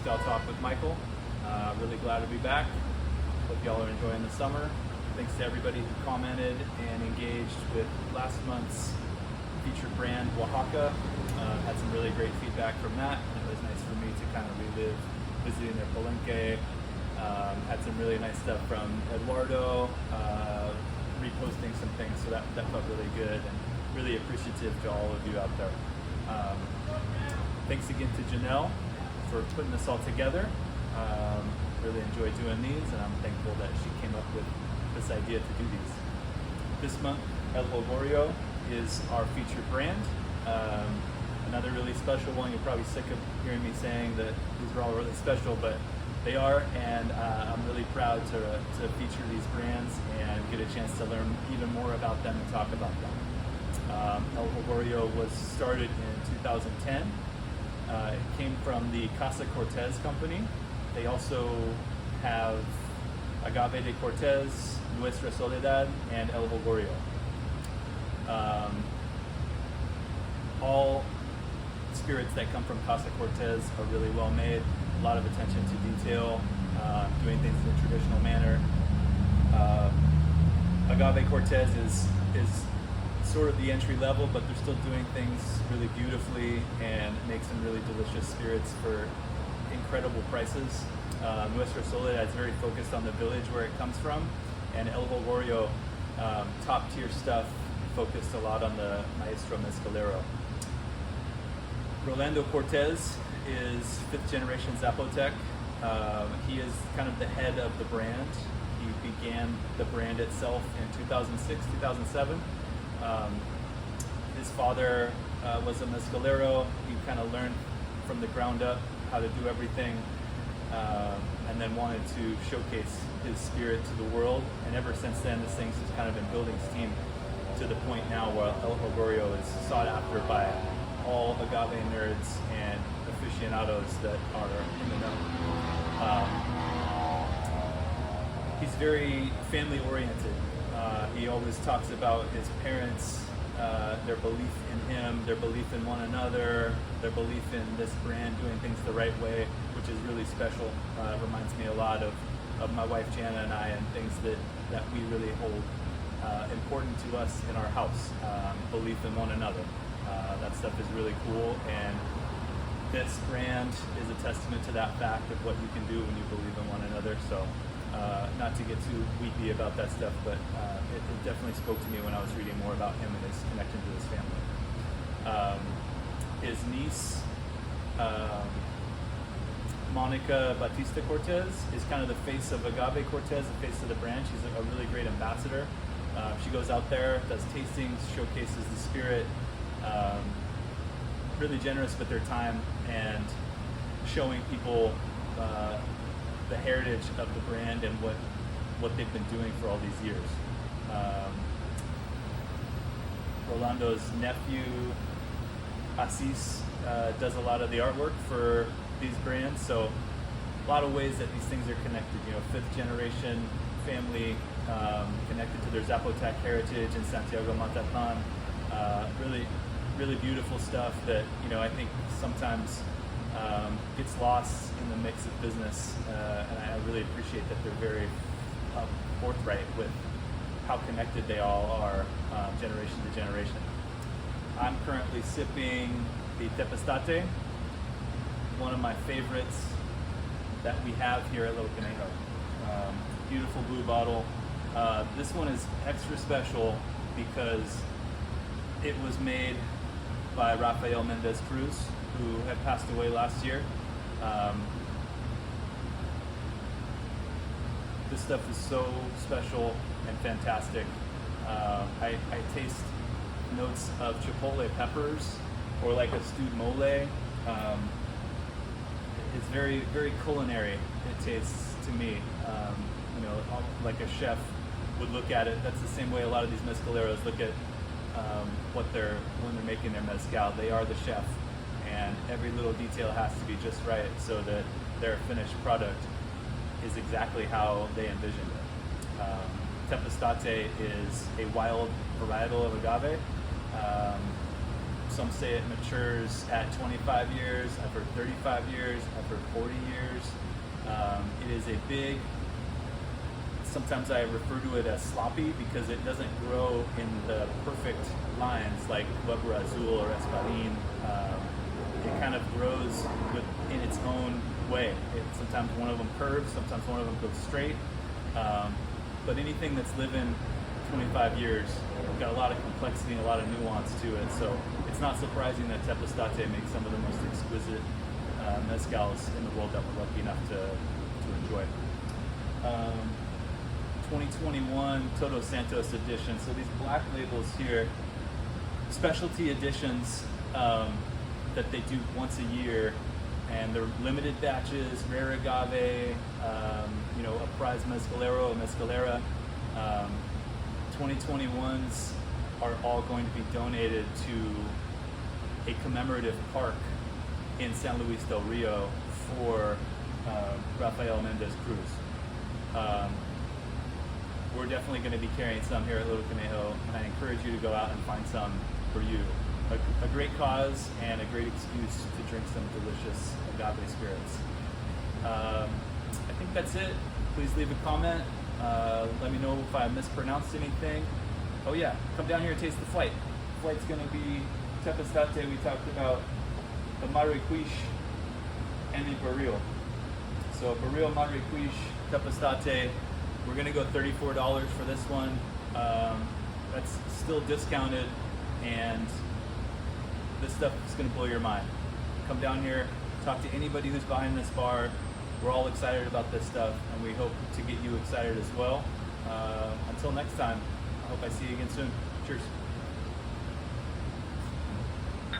Mezcal Talk with Mychal. Really glad to be back. Hope y'all are enjoying the summer. Thanks to everybody who commented and engaged with last month's featured brand, Oaxaca. Had some really great feedback from that. It was nice for me to kind of relive visiting their palenque. Had some really nice stuff from Eduardo, reposting some things, so that felt really good, and really appreciative to all of you out there. Thanks again to Janelle for putting this all together. Really enjoy doing these, and I'm thankful that she came up with this idea to do these. This month, Jolgorio is our featured brand. Another really special one. You're probably sick of hearing me saying that these are all really special, but they are, and I'm really proud to feature these brands and get a chance to learn even more about them and talk about them. Jolgorio was started in 2010. It came from the Casa Cortez company. They also have Agave de Cortez, Nuestra Soledad, and El Jolgorio. All spirits that come from Casa Cortez are really well made. A lot of attention to detail, doing things in a traditional manner. Agave Cortez is sort of the entry level, but they're still doing things really beautifully and make some really delicious spirits for incredible prices. Nuestra Soledad is very focused on the village where it comes from, and El Jolgorio, top tier stuff, focused a lot on the Maestro Mezcalero. Rolando Cortez is 5th generation Zapotec. He is kind of the head of the brand. He began the brand itself in 2006, 2007. His father was a mezcalero. He kind of learned from the ground up how to do everything, and then wanted to showcase his spirit to the world. And ever since then, this thing's just kind of been building steam to the point now where El Jolgorio is sought after by all agave nerds and aficionados that are in the know. He's very family oriented. He always talks about his parents, their belief in him, their belief in one another, their belief in this brand doing things the right way, which is really special. Reminds me a lot of my wife Jana and I, and things that we really hold important to us in our house. Belief in one another. That stuff is really cool, and this brand is a testament to that fact of what you can do when you believe in one another. So not to get too weepy about that stuff, but it definitely spoke to me when I was reading more about him and his connection to his family. His niece, Monica Batista Cortez, is kind of the face of Agave Cortez, the face of the brand. She's a really great ambassador. She goes out there, does tastings, showcases the spirit, really generous with their time and showing people the heritage of the brand and what they've been doing for all these years. Rolando's nephew, Assis, does a lot of the artwork for these brands, so a lot of ways that these things are connected. 5th generation family, connected to their Zapotec heritage in Santiago Matapán. Really beautiful stuff that I think sometimes gets lost in the mix of business, and I really appreciate that they're very forthright with how connected they all are, generation to generation. I'm currently sipping the Tepestate, one of my favorites that we have here at Little Conejo. Beautiful blue bottle. This one is extra special because it was made by Rafael Mendez Cruz, who had passed away last year. This stuff is so special and fantastic. I taste notes of chipotle peppers or like a stewed mole. It's very, very culinary, it tastes to me. Like a chef would look at it. That's the same way a lot of these mezcaleros look at when they're making their mezcal. They are the chef, and every little detail has to be just right so that their finished product is exactly how they envisioned it. Tepestate is a wild varietal of agave, Some say it matures at 25 years. I've heard 35 years. I've heard 40 years. It is a big, sometimes I refer to it as sloppy because it doesn't grow in the perfect lines like Weber Azul or Espadin. It kind of grows in its own way. Sometimes one of them curves, sometimes one of them goes straight. But anything that's living 25 years, got a lot of complexity and a lot of nuance to it. So it's not surprising that Tepestate makes some of the most exquisite mezcals in the world that we're lucky enough to enjoy. 2021 Todos Santos edition. So these black labels here, specialty editions that they do once a year, and they're limited batches, rare agave, a prize mezcalero, a mezcalera. 2021s are all going to be donated to a commemorative park in San Luis del Rio for Rafael Mendez Cruz. We're definitely going to be carrying some here at Little Conejo, and I encourage you to go out and find some for you. A great cause and a great excuse to drink some delicious agave spirits. I think that's it. Please leave a comment. Let me know if I mispronounced anything. Oh yeah, come down here and taste the flight. The flight's going to be Tepestate. We talked about the Maricuish and the Barril. So Barril, Maricuish, Tepestate. We're going to go $34 for this one. That's still discounted, and this stuff is going to blow your mind. Come down here, talk to anybody who's behind this bar. We're all excited about this stuff, and we hope to get you excited as well. Until next time, I hope I see you again soon. Cheers.